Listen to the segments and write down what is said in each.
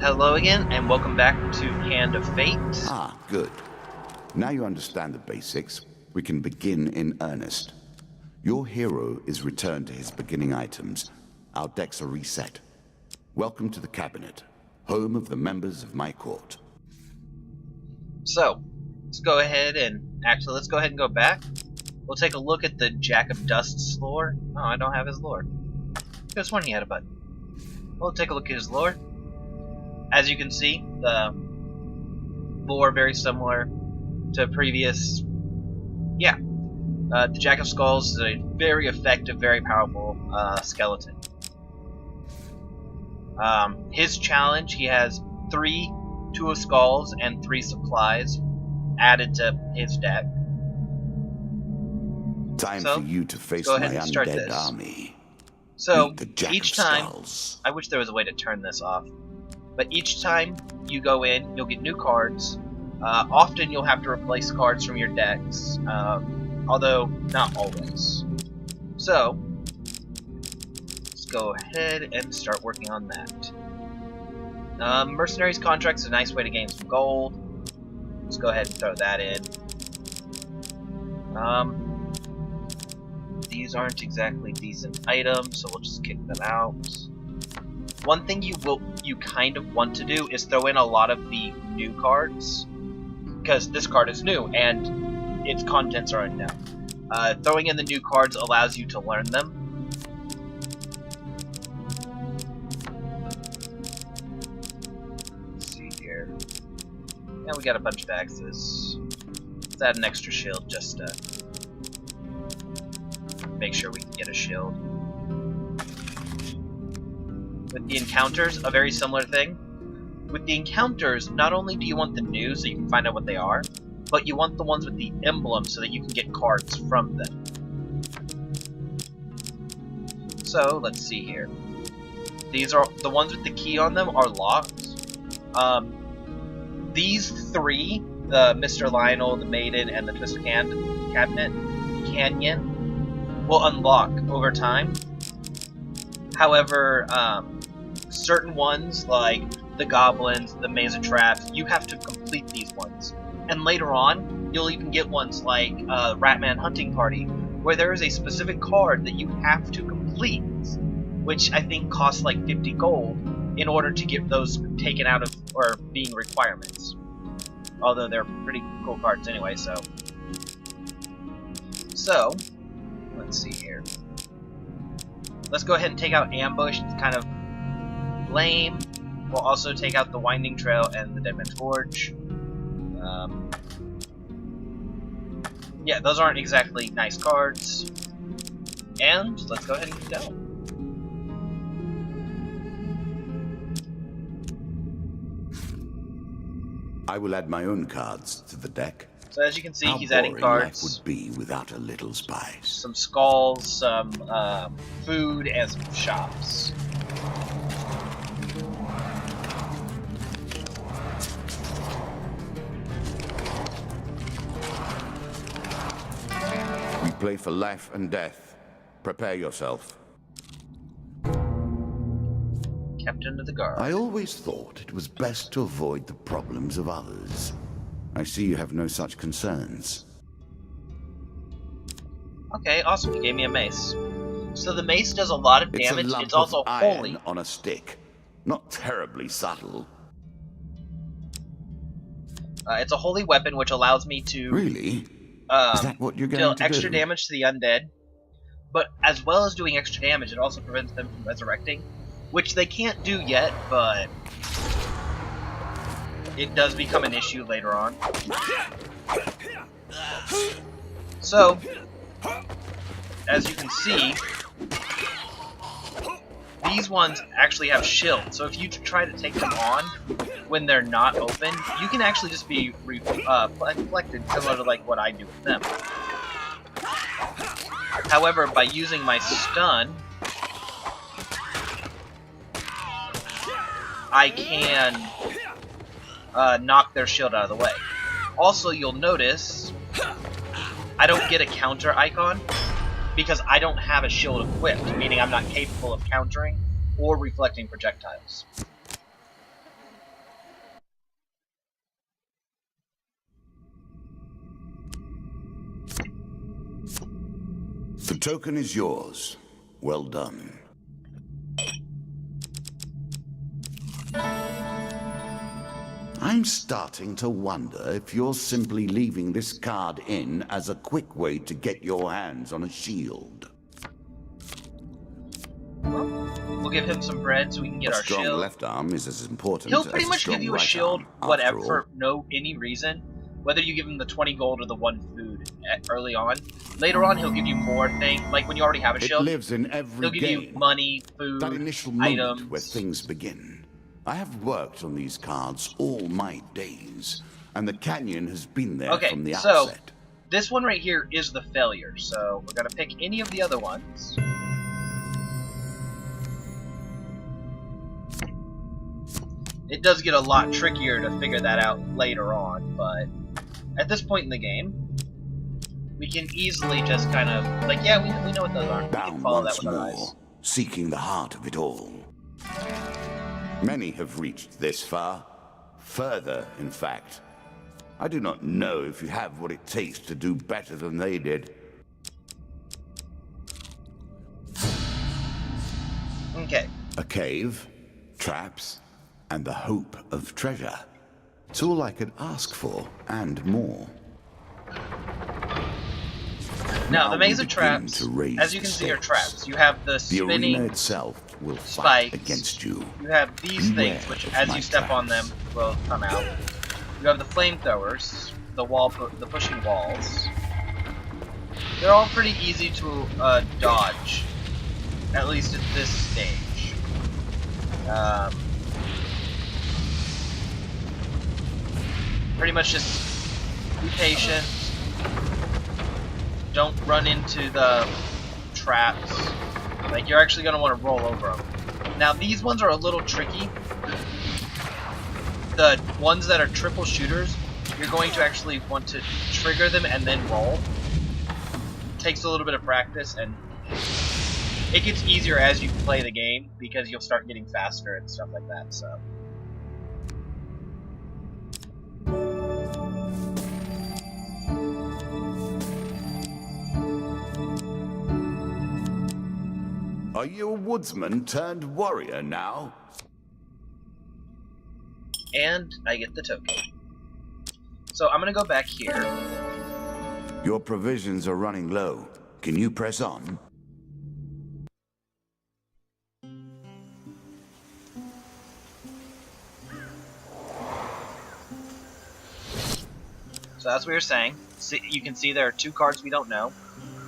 Hello again, and welcome back to Hand of Fate. Ah, good. Now you understand the basics, we can begin in earnest. Your hero is returned to his beginning items. Our decks are reset. Welcome to the cabinet, home of the members of my court. So, let's go ahead and go back. We'll take a look at the Jack of Dust's lore. Oh, I don't have his lore. Could have sworn he had a button. We'll take a look at his lore. As you can see, the lore very similar to previous. The Jack of Skulls is a very effective, very powerful skeleton. His challenge, he has 3 Two of Skulls and 3 supplies added to his deck. Time for you to face my undead army. So, each time, I wish there was a way to turn this off, but each time you go in, you'll get new cards. Often you'll have to replace cards from your decks, although not always. So, let's go ahead and start working on that. Mercenaries contracts is a nice way to gain some gold. Let's go ahead and throw that in. These aren't exactly decent items, so we'll just kick them out. One thing you kind of want to do is throw in a lot of the new cards, because this card is new and its contents are unknown. Throwing in the new cards allows you to learn them. Let's see here. And we got a bunch of axes. Let's add an extra shield just to make sure we can get a shield. With the encounters, a very similar thing. With the encounters, not only do you want the new so you can find out what they are, but you want the ones with the emblem so that you can get cards from them. So, let's see here. These are the ones with the key on them are locked. These 3, the Mr. Lionel, the Maiden, and the Twisted Canyon, will unlock over time. However, certain ones like the goblins, the maze of traps, you have to complete these ones. And later on, you'll even get ones like Ratman Hunting Party, where there is a specific card that you have to complete, which I think costs like 50 gold in order to get those taken out of, or being requirements. Although they're pretty cool cards anyway, so. So, let's see here. Let's go ahead and take out Ambush. It's kind of lame. We'll also take out the Winding Trail and the Deadman's Gorge. Yeah, those aren't exactly nice cards. And let's go ahead and keep going. I will add my own cards to the deck. So as you can see, he's adding cards. Life would be without a little spice. Some skulls, some food, and some shops. We play for life and death. Prepare yourself. Captain of the Guard. I always thought it was best to avoid the problems of others. I see you have no such concerns. Okay, awesome. You gave me a mace. So the mace does a lot of damage. It's also holy. On a stick. Not terribly subtle. It's a holy weapon, which allows me to Really? Is that what you're going deal to extra do? damage to the undead. But as well as doing extra damage, it also prevents them from resurrecting, which they can't do yet, but it does become an issue later on. So, as you can see, these ones actually have shields, so if you try to take them on when they're not open, you can actually just be reflected, similar to like what I do with them. However, by using my stun, I can knock their shield out of the way. Also, you'll notice I don't get a counter icon because I don't have a shield equipped, meaning I'm not capable of countering or reflecting projectiles. token is yours. Well done. I'm starting to wonder if you're simply leaving this card in as a quick way to get your hands on a shield. Well, we'll give him some bread so we can get our shield. A strong left arm is as important He'll as pretty much give you a right shield, arm, whatever, for any reason. Whether you give him the 20 gold or the 1 food early on. Later on, he'll give you more things. Like when you already have a shield, it lives in every he'll give you money, food, that initial moment items. Where things begin. I have worked on these cards all my days, and the canyon has been there from the outset. So this one right here is the failure. So we're gonna pick any of the other ones. It does get a lot trickier to figure that out later on, but at this point in the game, we can easily just kind of, like, yeah, we know what those are. We can follow that with our eyes. Seeking the heart of it all. Many have reached this far. Further, in fact. I do not know if you have what it takes to do better than they did. Okay. A cave, traps, and the hope of treasure. It's all I could ask for, and more. Now the maze of traps, as you can see, are traps. You have the spinning arena itself will fight spikes against you. You have these things, which, as you step on them, will come out. You have the flamethrowers, the pushing walls. They're all pretty easy to dodge, at least at this stage. Pretty much just be patient. Don't run into the traps. Like, you're actually going to want to roll over them. Now, these ones are a little tricky. The ones that are triple shooters, you're going to actually want to trigger them and then roll. It takes a little bit of practice, and it gets easier as you play the game because you'll start getting faster and stuff like that, so. Are you a woodsman turned warrior now? And I get the token. So I'm gonna go back here. Your provisions are running low. Can you press on? So that's what you're saying. See, you can see there are 2 cards we don't know.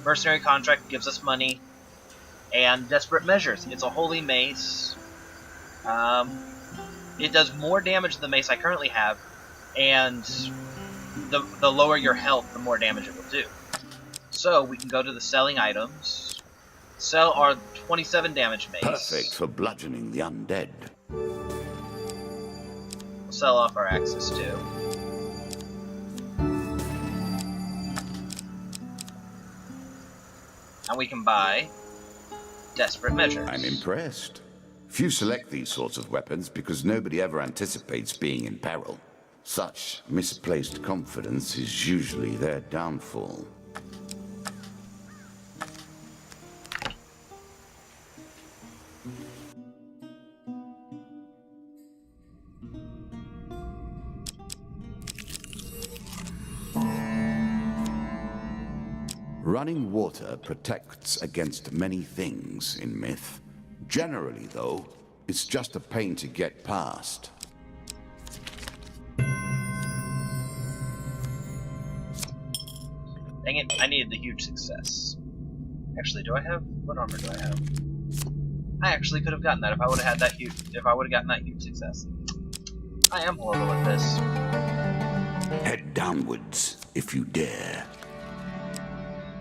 Mercenary Contract gives us money. And Desperate Measures. It's a holy mace. It does more damage than the mace I currently have, and the lower your health, the more damage it will do. So we can go to the selling items. Sell our 27 damage mace. Perfect for bludgeoning the undead. We'll sell off our axes too. And we can buy Desperate Measures. I'm impressed. Few select these sorts of weapons because nobody ever anticipates being in peril. Such misplaced confidence is usually their downfall. Running water protects against many things in myth. Generally, though, it's just a pain to get past. Dang it, I needed the huge success. Actually, do I have... what armor do I have? I actually could have gotten that if I would have had that huge... if I would have gotten that huge success. I am horrible at this. Head downwards, if you dare.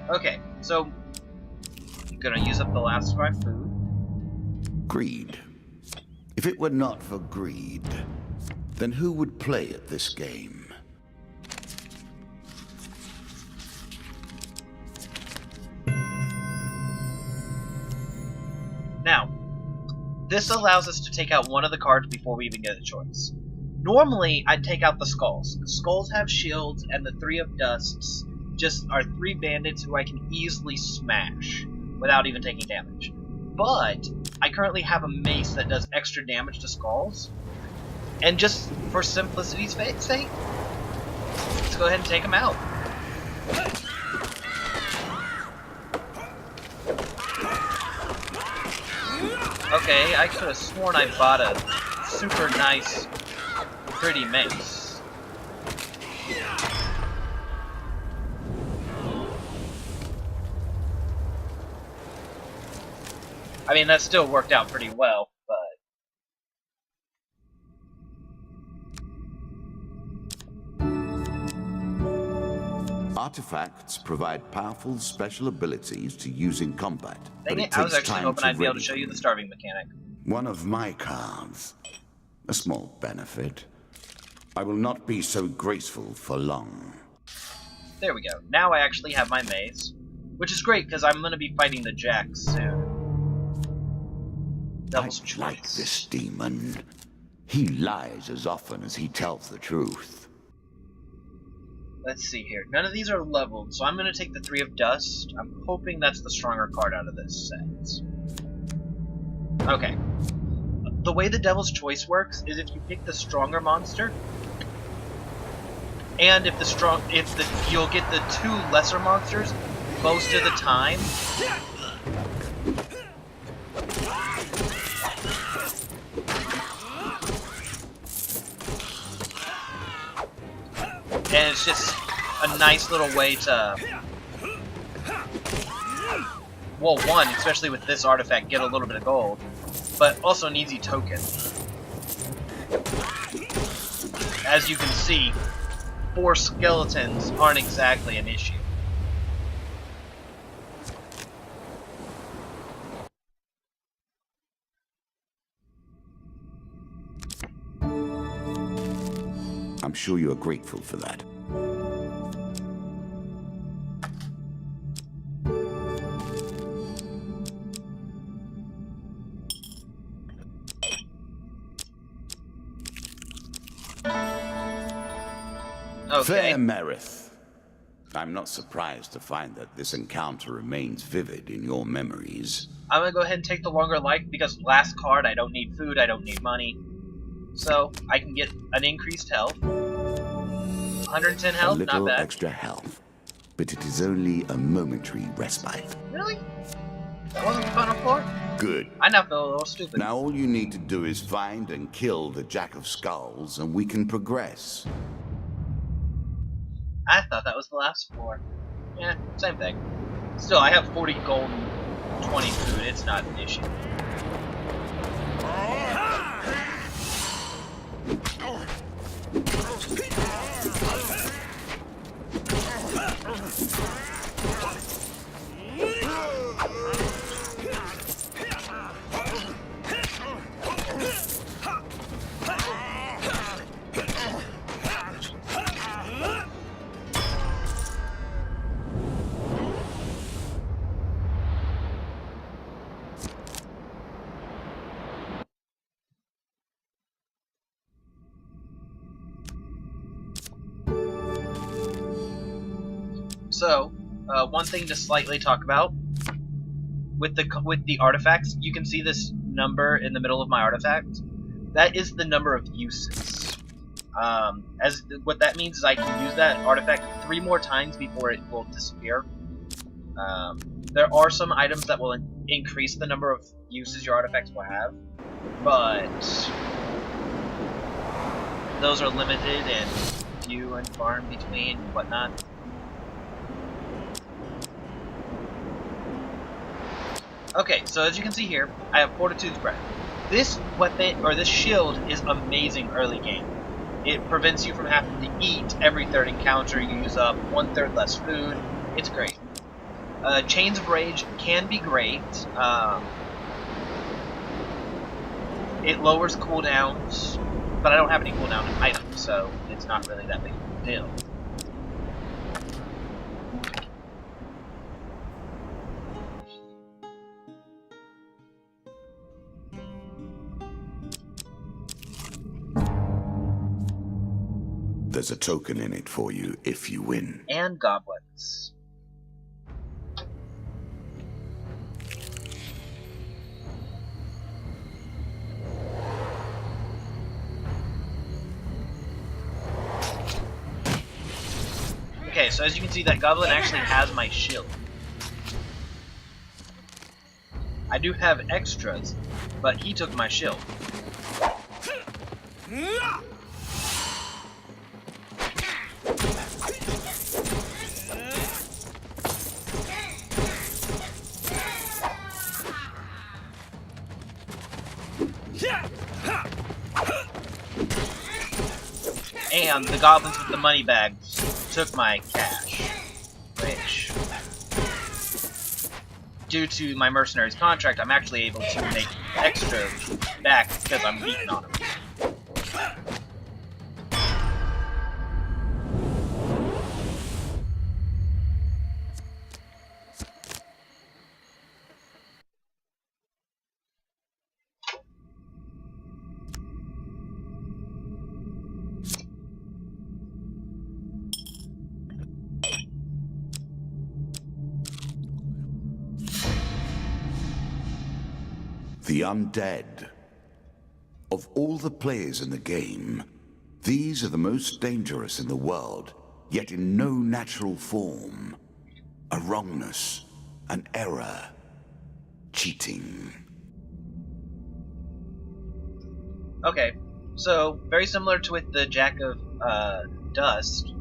Okay, so... I'm gonna use up the last of my food. Greed. If it were not for greed, then who would play at this game? Now, this allows us to take out one of the cards before we even get a choice. Normally, I'd take out the skulls. The skulls have shields, and the 3 of dusts just are 3 bandits who I can easily smash. without even taking damage. But I currently have a mace that does extra damage to skulls, and just for simplicity's sake, let's go ahead and take them out. Okay, I could have sworn I bought a super nice, pretty mace. I mean, that still worked out pretty well, but... Artifacts provide powerful special abilities to use in combat. Dang it, I was actually hoping I'd be able to show you the starving mechanic. One of my cards. A small benefit. I will not be so graceful for long. There we go. Now I actually have my maze, which is great because I'm going to be fighting the Jacks soon. Devil's Choice. Like this demon. He lies as often as he tells the truth. Let's see here. None of these are leveled, so I'm going to take the 3 of Dust. I'm hoping that's the stronger card out of this set. Okay. The way the Devil's Choice works is if you pick the stronger monster, and if you'll get the 2 lesser monsters most of the time. And it's just a nice little way to, well, one, especially with this artifact, get a little bit of gold, but also an easy token. As you can see, 4 skeletons aren't exactly an issue. I'm sure you are grateful for that. Okay. Fair Merith. I'm not surprised to find that this encounter remains vivid in your memories. I'm gonna go ahead and take the longer life because last card I don't need food, I don't need money. So I can get an increased health. 110 health, not bad. A little extra health, but it is only a momentary respite. Really? That wasn't the final floor? Good. I now feel a little stupid. Now all you need to do is find and kill the Jack of Skulls, and we can progress. I thought that was the last floor. Yeah, same thing. Still, I have 40 gold and 20 food. It's not an issue. So, one thing to slightly talk about with the artifacts, you can see this number in the middle of my artifact. That is the number of uses. What that means is I can use that artifact 3 more times before it will disappear. There are some items that will increase the number of uses your artifacts will have, but those are limited and few and far in between and whatnot. Okay, so as you can see here, I have Fortitude's Breath. This weapon, or this shield, is amazing early game. It prevents you from having to eat every 3rd encounter. You use up 1/3 less food. It's great. Chains of Rage can be great. It lowers cooldowns, but I don't have any cooldown items, so it's not really that big of a deal. There's a token in it for you if you win. And goblins. so as you can see, that goblin actually has my shield. I do have extras, but he took my shield. And the goblins with the money bags took my cash, which, due to my mercenary's contract, I'm actually able to make extra back because I'm beating on them. The undead. Of all the players in the game, these are the most dangerous in the world, yet in no natural form. A wrongness, an error, cheating. Okay, so very similar to with the Jack of Dust,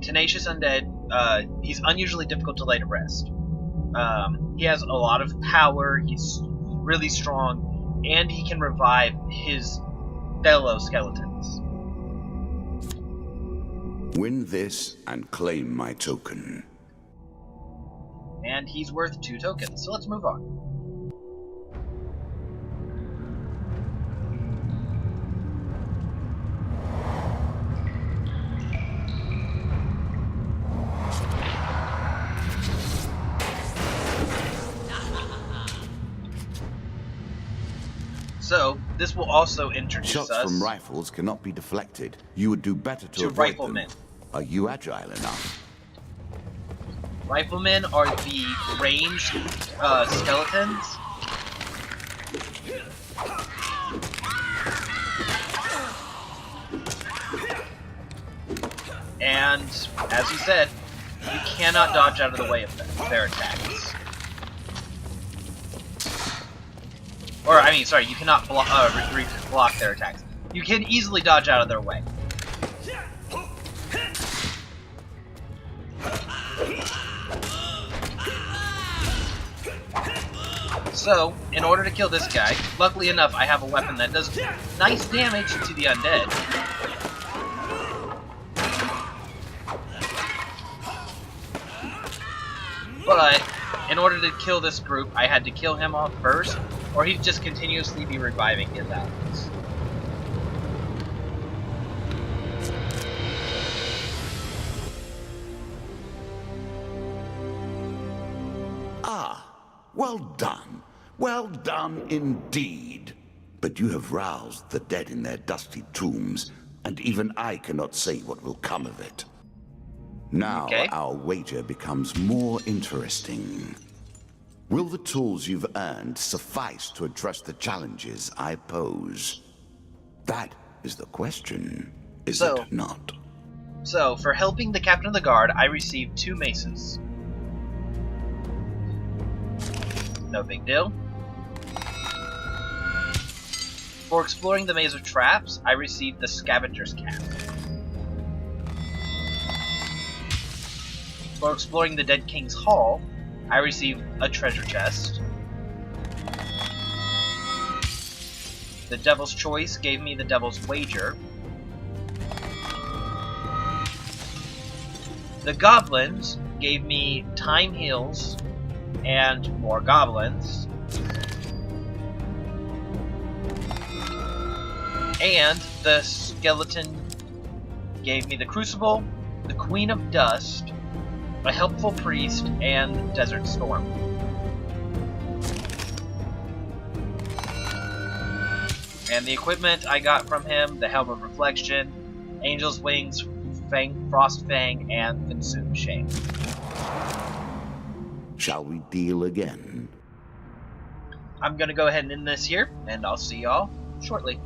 Tenacious Undead, he's unusually difficult to lay to rest. He has a lot of power, he's really strong, and he can revive his fellow skeletons. Win this and claim my token. And he's worth 2 tokens, so let's move on. So, this will also introduce Shots us from rifles cannot be deflected. You would do better to avoid riflemen. them. Are you agile enough? Riflemen are the ranged skeletons. And, as you said, you cannot dodge out of the way of their attacks. Or, I mean, sorry, you cannot block their attacks. You can easily dodge out of their way. So, in order to kill this guy, luckily enough, I have a weapon that does nice damage to the undead. But, in order to kill this group, I had to kill him off first, or he'd just continuously be reviving his allies. Ah, well done. Well done indeed. But you have roused the dead in their dusty tombs, and even I cannot say what will come of it. Now our wager becomes more interesting. Will the tools you've earned suffice to address the challenges I pose? That is the question, is it not? So, for helping the captain of the guard, I received 2 maces. No big deal. For exploring the maze of traps, I received the scavenger's cap. For exploring the Dead King's Hall, I received a treasure chest. The Devil's Choice gave me the Devil's Wager. The Goblins gave me Time Heals and more goblins. And the skeleton gave me the Crucible, the Queen of Dust, a Helpful Priest, and Desert Storm. And the equipment I got from him, the Helm of Reflection, Angel's Wings, Frost Fang, and Consume Shame. Shall we deal again? I'm gonna go ahead and end this here, and I'll see y'all shortly.